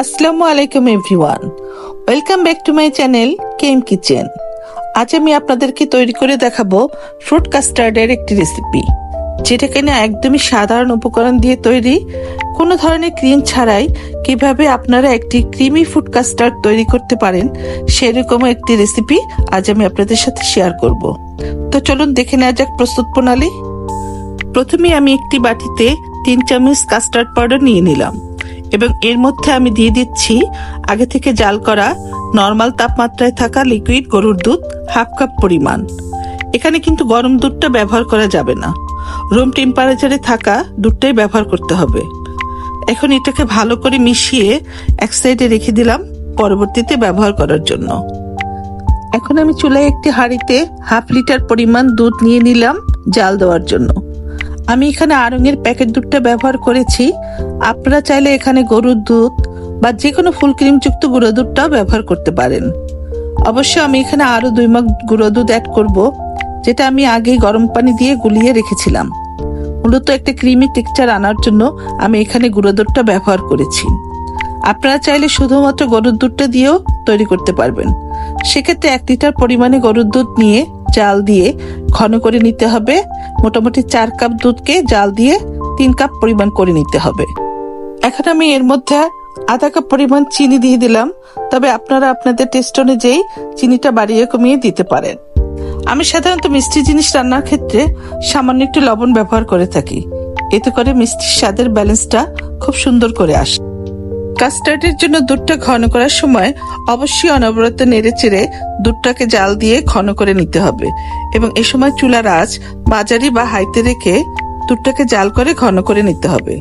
আসসালামু আলাইকুম everyone, welcome back to my channel came kitchen. আজ আমি আপনাদেরকে তৈরি করে দেখাবো ফ্রুট কাস্টার্ডের একটি রেসিপি, যেটা কিনা একদমই সাধারণ উপকরণ দিয়ে তৈরি, কোনো ধরনের ক্রিম ছাড়াই কিভাবে আপনারা একটি ক্রিমি ফ্রুট কাস্টার্ড তৈরি করতে পারেন সেরকম একটি রেসিপি আজ আমি আপনাদের সাথে শেয়ার করব। তো চলুন দেখে নেওয়া যাক প্রস্তুত প্রণালী। প্রথমে আমি একটি বাটিতে 3 চামচ কাস্টার্ড পাউডার নিয়ে নিলাম এবং এর মধ্যে আমি দিয়ে দিচ্ছি আগে থেকে জাল করা নরমাল তাপমাত্রায় থাকা লিকুইড গরুর দুধ হাফ কাপ পরিমাণ। এখানে কিন্তু গরম দুধটা ব্যবহার করা যাবে না, রুম টেম্পারেচারে থাকা দুধটাই ব্যবহার করতে হবে। এখন এটাকে ভালো করে মিশিয়ে এক সাইডে রেখে দিলাম পরবর্তীতে ব্যবহার করার জন্য। এখন আমি চুলায় একটি হাঁড়িতে হাফ লিটার পরিমাণ দুধ নিয়ে নিলাম জাল দেওয়ার জন্য। আমি এখানে আড়ঙের প্যাকেট দুধটা ব্যবহার করেছি, আপনারা চাইলে এখানে গরুর দুধ বা যে কোনো ফুল ক্রিম যুক্ত গুঁড়ো দুধটাও ব্যবহার করতে পারেন। অবশ্য আমি এখানে আরো 2 মগ গুঁড়ো দুধ অ্যাড করব, যেটা আমি আগেই গরম পানি দিয়ে গুলিয়ে রেখেছিলাম। মূলত একটা ক্রিমি টেক্সচার আনার জন্য আমি এখানে গুঁড়ো দুধটা ব্যবহার করেছি। আপনারা চাইলে শুধুমাত্র গরুর দুধটা দিয়েও তৈরি করতে পারবেন। সেক্ষেত্রে 1 লিটার পরিমাণে গরুর দুধ নিয়ে জাল দিয়ে ঘন করে নিতে হবে। মোটামুটি 4 কাপ দুধকে জাল দিয়ে 3 কাপ পরিমাণ করে নিতে হবে। এখন আমি এর মধ্যে আধা কাপ পরিমাণ চিনি দিয়ে দিলাম, তবে আপনারা আপনাদের টেস্ট অনুযায়ী চিনিটা বাড়িয়ে কমিয়ে দিতে পারেন। আমি সাধারণত মিষ্টি জিনিস রান্নার ক্ষেত্রে সামান্য একটু লবণ ব্যবহার করে থাকি, এতে করে মিষ্টির স্বাদের ব্যালেন্সটা খুব সুন্দর করে আসে। কাস্টার্ডের জন্য দুধটা ঘন করার সময় অবশ্যই অনবরত নেড়ে চেড়ে দুধটাকে জাল দিয়ে ঘন করে নিতে হবে এবং এ সময় চুলার আঁচ মাঝারি বা হাইতে রেখে দুধটাকে জাল করে ঘন করে নিতে হবে।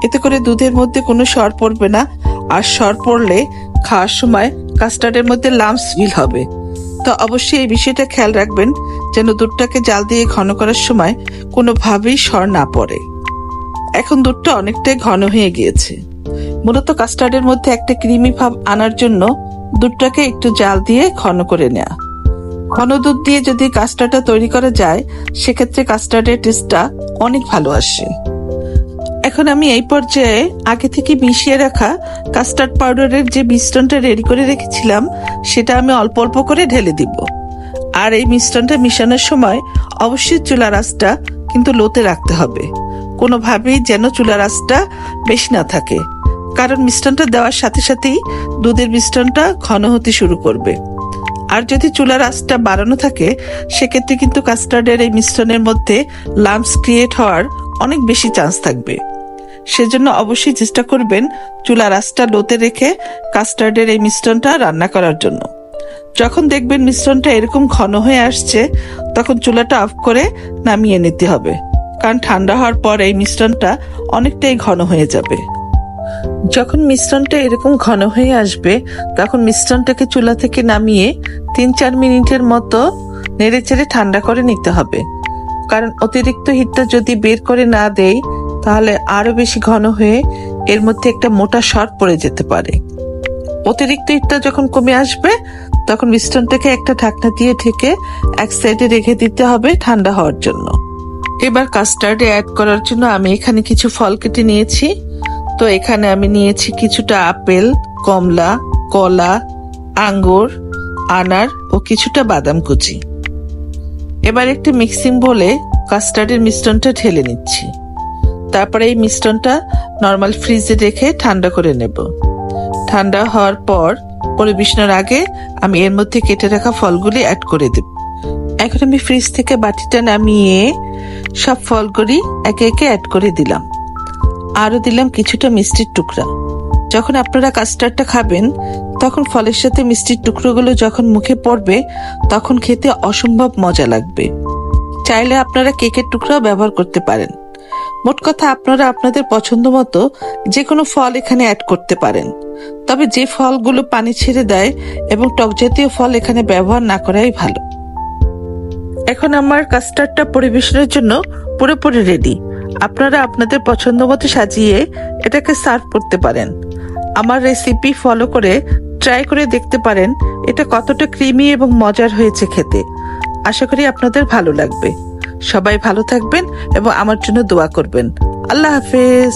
এতে করে দুধের মধ্যে কোনো সর পড়বে না, আর সর পড়লে খাওয়ার সময় কাস্টার্ডের মধ্যে লাম্পস ফিল হবে। তো অবশ্যই এই বিষয়টা খেয়াল রাখবেন যেন দুধটাকে জাল দিয়ে ঘন করার সময় কোনোভাবেই সর না পড়ে। এখন দুধটা অনেকটাই ঘন হয়ে গিয়েছে। মূলত কাস্টার্ডের মধ্যে একটা ক্রিমি ভাব আনার জন্য দুধটাকে একটু জাল দিয়ে ঘন করে নেওয়া। ঘন দুধ দিয়ে যদি কাস্টার্ডটা তৈরি করা যায় সেক্ষেত্রে কাস্টার্ডের টেস্টটা অনেক ভালো আসে। এখন আমি এই পর্যায়ে আগে থেকে মিশিয়ে রাখা কাস্টার্ড পাউডারের যে মিশ্রণটা রেডি করে রেখেছিলাম সেটা আমি অল্প অল্প করে ঢেলে দিব। আর এই মিশ্রণটা মিশানোর সময় অবশ্যই চুলার আঁচটা কিন্তু লোতে রাখতে হবে, কোনোভাবেই যেন চুলার আঁচটা বেশি না থাকে, কারণ মিশ্রণটা দেওয়ার সাথে সাথেই দুধের মিশ্রণটা ঘন হতে শুরু করবে। আর যদি চুলার আঁচটা বাড়ানো থাকে সেক্ষেত্রে কিন্তু কাস্টার্ডের এই মিশ্রণের মধ্যে লাম্পস ক্রিয়েট হওয়ার অনেক বেশি চান্স থাকবে। সেজন্য অবশ্যই চেষ্টা করবেন চুলার আঁচটা লোতে রেখে কাস্টার্ডের এই মিশ্রণটা রান্না করার জন্য। যখন দেখবেন মিশ্রণটা এরকম ঘন হয়ে আসছে তখন চুলাটা অফ করে নামিয়ে নিতে হবে, কারণ ঠান্ডা হওয়ার পর এই মিশ্রণটা অনেকটাই ঘন হয়ে যাবে। যখন মিশ্রণটা এরকম ঘন হয়ে আসবে তখন মিশ্রণটাকে চুলা থেকে নামিয়ে 3-4 মিনিটের মতো নেড়ে চেড়ে ঠান্ডা করে নিতে হবে, কারণ অতিরিক্ত হিটটা যদি বের করে না দেই তাহলে আরো বেশি ঘন হয়ে এর মধ্যে একটা মোটা সর পড়ে যেতে পারে। অতিরিক্ত হিটটা যখন কমে আসবে তখন মিশ্রণটাকে একটা ঢাকনা দিয়ে ঢেকে এক সাইডে রেখে দিতে হবে ঠান্ডা হওয়ার জন্য। এবার কাস্টার্ডে অ্যাড করার জন্য আমি এখানে কিছু ফল কেটে নিয়েছি। তো এখানে আমি নিয়েছি কিছুটা আপেল, কমলা, কলা, আঙ্গুর, আনার ও কিছুটা বাদাম কুচি। এবার একটি মিক্সিং বোলে কাস্টার্ডের মিশ্রণটা ঢেলে নিচ্ছি। তারপরে এই মিশ্রণটা নর্মাল ফ্রিজে রেখে ঠান্ডা করে নেব। ঠান্ডা হওয়ার পর পরিবেশনের আগে আমি এর মধ্যে কেটে রাখা ফলগুলি অ্যাড করে দেব। এখন আমি ফ্রিজ থেকে বাটিটা নামিয়ে সব ফলগুলি একে একে অ্যাড করে দিলাম। আরো দিলাম কিছুটা মিষ্টির টুকরা। যখন আপনারা কাস্টার্ডটা খাবেন তখন ফলের সাথে মিষ্টির টুকরোগুলো যখন মুখে পড়বে তখন খেতে অসম্ভব মজা লাগবে। চাইলে আপনারা কেকের টুকরাও ব্যবহার করতে পারেন। মোট কথা আপনারা আপনাদের পছন্দ মতো যে কোনো ফল এখানে অ্যাড করতে পারেন, তবে যে ফলগুলো পানি ছেড়ে দেয় এবং টক জাতীয় ফল এখানে ব্যবহার না করাই ভালো। এখন আমার কাস্টার্ডটা পরিবেশনের জন্য পুরোপুরি রেডি। আপনারা আপনাদের পছন্দ মতো সাজিয়ে এটাকে সার্ভ করতে পারেন। আমার রেসিপি ফলো করে ট্রাই করে দেখতে পারেন এটা কতটা ক্রিমি এবং মজার হয়েছে খেতে। আশা করি আপনাদের ভালো লাগবে। সবাই ভালো থাকবেন এবং আমার জন্য দোয়া করবেন। আল্লাহ হাফেজ।